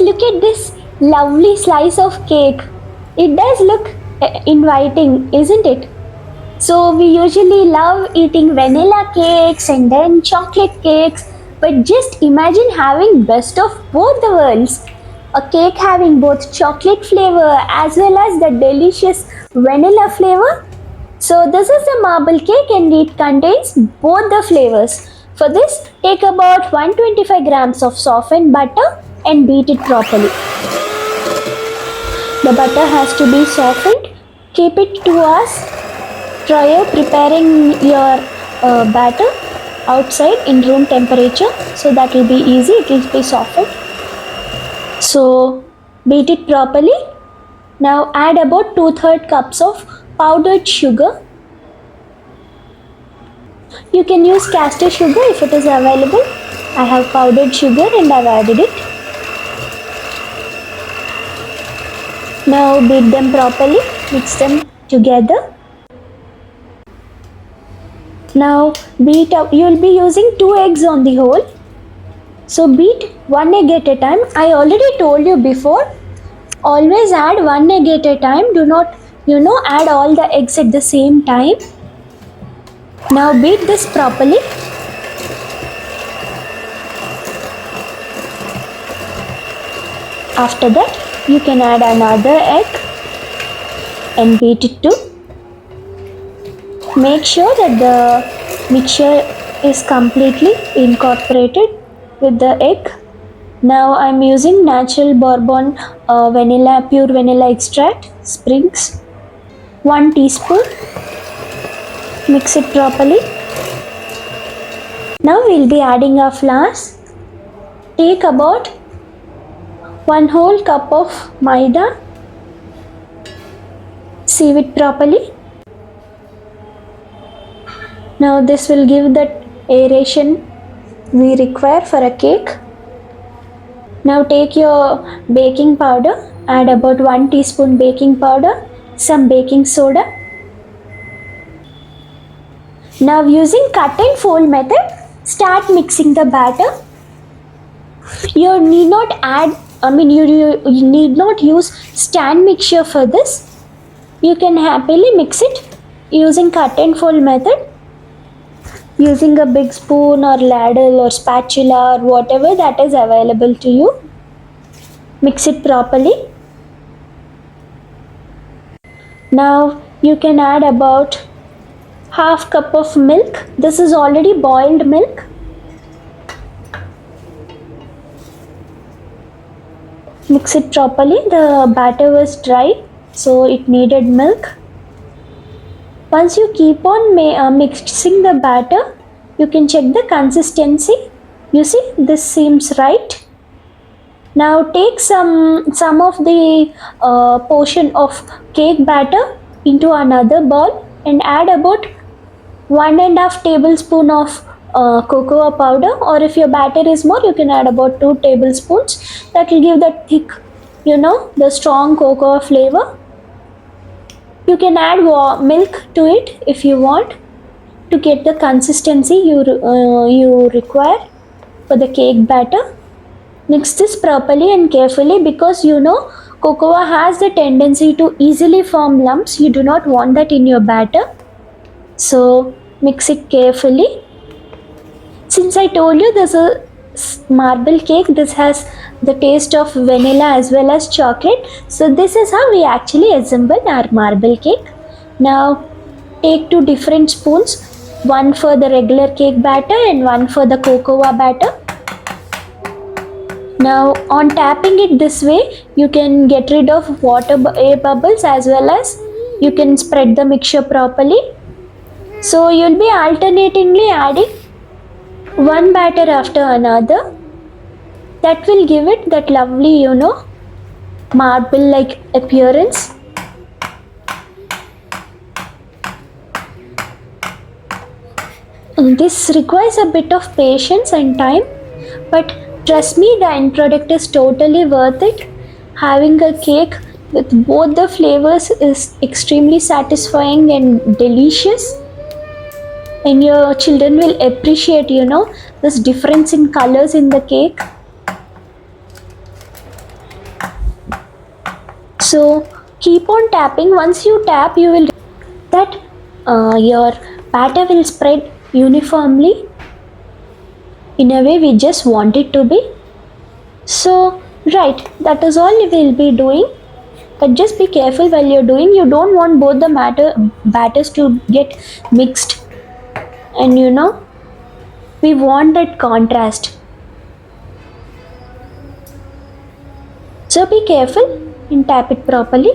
look at this lovely slice of cake. It does look inviting, isn't it? So we usually love eating vanilla cakes and then chocolate cakes, but just imagine having best of both the worlds. A cake having both chocolate flavor as well as the delicious vanilla flavor. So this is the marble cake and it contains both the flavors. For this, take about 125 grams of softened butter and beat it properly. The butter has to be softened. Keep it 2 hours prior preparing your batter outside in room temperature, so that will be easy, it will be softened. So beat it properly. Now add about 2/3 cups of powdered sugar. You can use castor sugar if it is available. I have powdered sugar and I've added it. Now beat them properly, mix them together. Now beat up, you will be using 2 eggs on the whole. So beat 1 egg at a time. I already told you before, always add 1 egg at a time. Do not, add all the eggs at the same time. Now beat this properly. After that, you can add another egg and beat it too. Make sure that the mixture is completely incorporated with the egg. Now I'm using natural bourbon pure vanilla extract, sprigs, 1 teaspoon. Mix it properly. Now we'll be adding our flours. Take about 1 whole cup of maida. Sieve it properly. Now this will give that aeration we require for a cake. Now take your baking powder, add about 1 teaspoon baking powder, some baking soda. Now using cut and fold method, start mixing the batter. You need not you need not use stand mixture for this. You can happily mix it using cut and fold method, using a big spoon or ladle or spatula or whatever that is available to you. Mix it properly. Now you can add about half cup of milk. This is already boiled milk. Mix it properly. The batter was dry, so it needed milk. Once you keep on mixing the batter, you can check the consistency. You see, this seems right. Now take some of the portion of cake batter into another bowl and add about 1.5 tablespoon of cocoa powder, or if your batter is more, you can add about 2 tablespoons. That will give that thick, the strong cocoa flavor. You can add milk to it if you want to get the consistency you require for the cake batter. Mix this properly and carefully, because cocoa has the tendency to easily form lumps. You do not want that in your batter. So mix it carefully. Since I told you this is a marble cake, this has the taste of vanilla as well as chocolate. So this is how we actually assemble our marble cake. Now take 2 different spoons, one for the regular cake batter and one for the cocoa batter. Now on tapping it this way, you can get rid of air bubbles as well as you can spread the mixture properly. So you'll be alternatingly adding one batter after another. That will give it that lovely, marble like appearance. This requires a bit of patience and time, but trust me, the end product is totally worth it. Having a cake with both the flavors is extremely satisfying and delicious. And your children will appreciate, this difference in colors in the cake. So keep on tapping. Once you tap, you will that your batter will spread uniformly in a way we just want it to be. So, right, that is all we will be doing. But just be careful while you're doing. You don't want both the batters to get mixed, and we want that contrast. So be careful and tap it properly.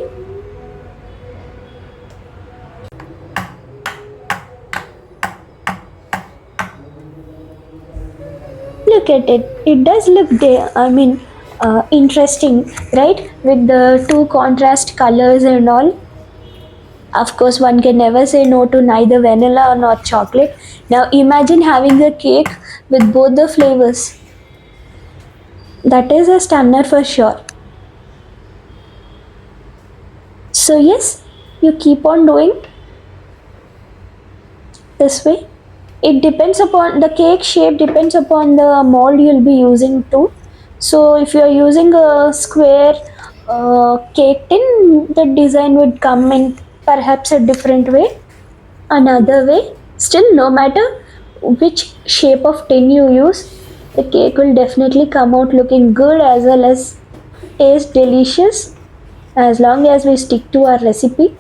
Look at it. It does look there. I mean, interesting, right? With the two contrast colors and all. Of course, one can never say no to neither vanilla nor chocolate. Now, imagine having a cake with both the flavors. That is a stunner for sure. So, yes, you keep on doing this way. It depends upon the cake shape, depends upon the mold you'll be using too. So, if you're using a square cake tin, the design would come in perhaps a different way, another way. Still, no matter which shape of tin you use, the cake will definitely come out looking good as well as taste delicious as long as we stick to our recipe.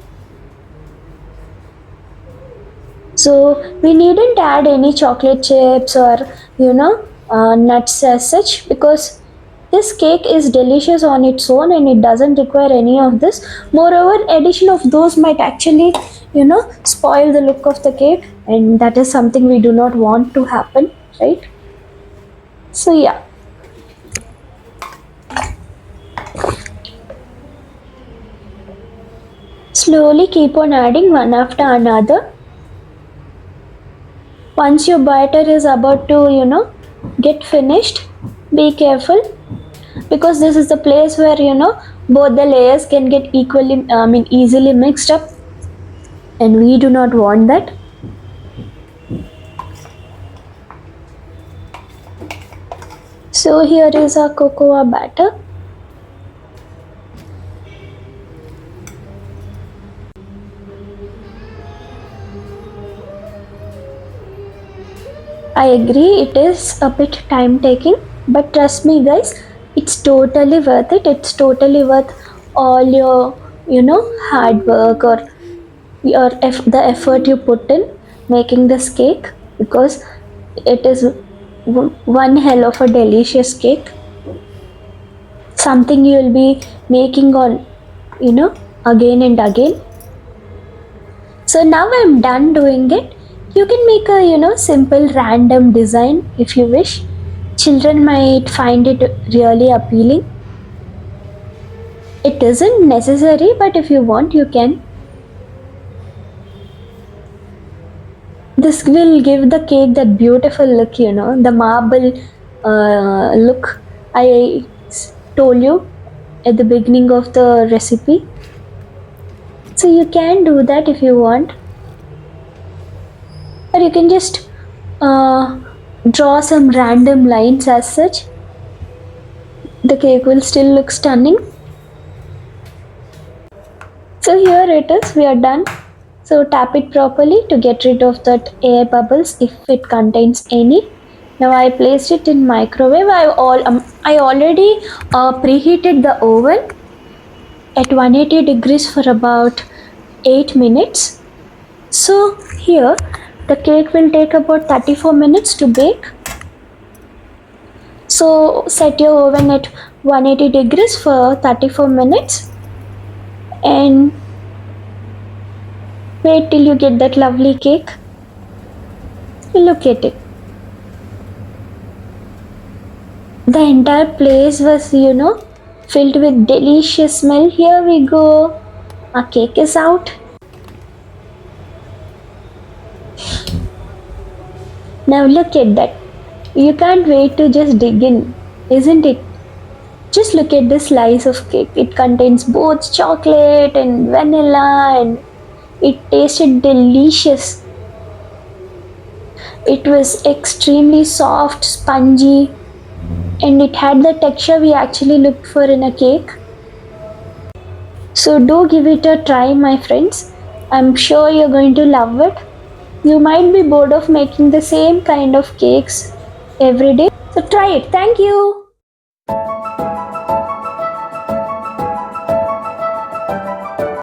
So we needn't add any chocolate chips or nuts as such, because this cake is delicious on its own and it doesn't require any of this. Moreover, addition of those might actually spoil the look of the cake, and that is something we do not want to happen, right? So yeah, slowly keep on adding one after another. Once your batter is about to get finished, be careful, because this is the place where both the layers can get equally, I mean, easily mixed up, and we do not want that. So here is our cocoa batter. I agree, it is a bit time taking, but trust me guys, it's totally worth it. It's totally worth all your hard work, or the effort you put in making this cake, because it is one hell of a delicious cake, something you'll be making on again and again. So now I'm done doing it. You can make a simple random design if you wish. Children might find it really appealing. It isn't necessary, but if you want, you can. This will give the cake that beautiful look, the marble look I told you at the beginning of the recipe. So you can do that if you want, or you can just draw some random lines as such. The cake will still look stunning. So here it is, we are done. So tap it properly to get rid of that air bubbles if it contains any. Now I placed it in microwave. I already preheated the oven at 180 degrees for about 8 minutes. So here the cake will take about 34 minutes to bake. So set your oven at 180 degrees for 34 minutes and wait till you get that lovely cake. Look at it. The entire place was, filled with delicious smell. Here we go. Our cake is out. Now look at that. You can't wait to just dig in, isn't it? Just look at the slice of cake. It contains both chocolate and vanilla, and it tasted delicious. It was extremely soft, spongy, and it had the texture we actually looked for in a cake. So do give it a try, my friends. I'm sure you're going to love it. You might be bored of making the same kind of cakes every day. So try it. Thank you.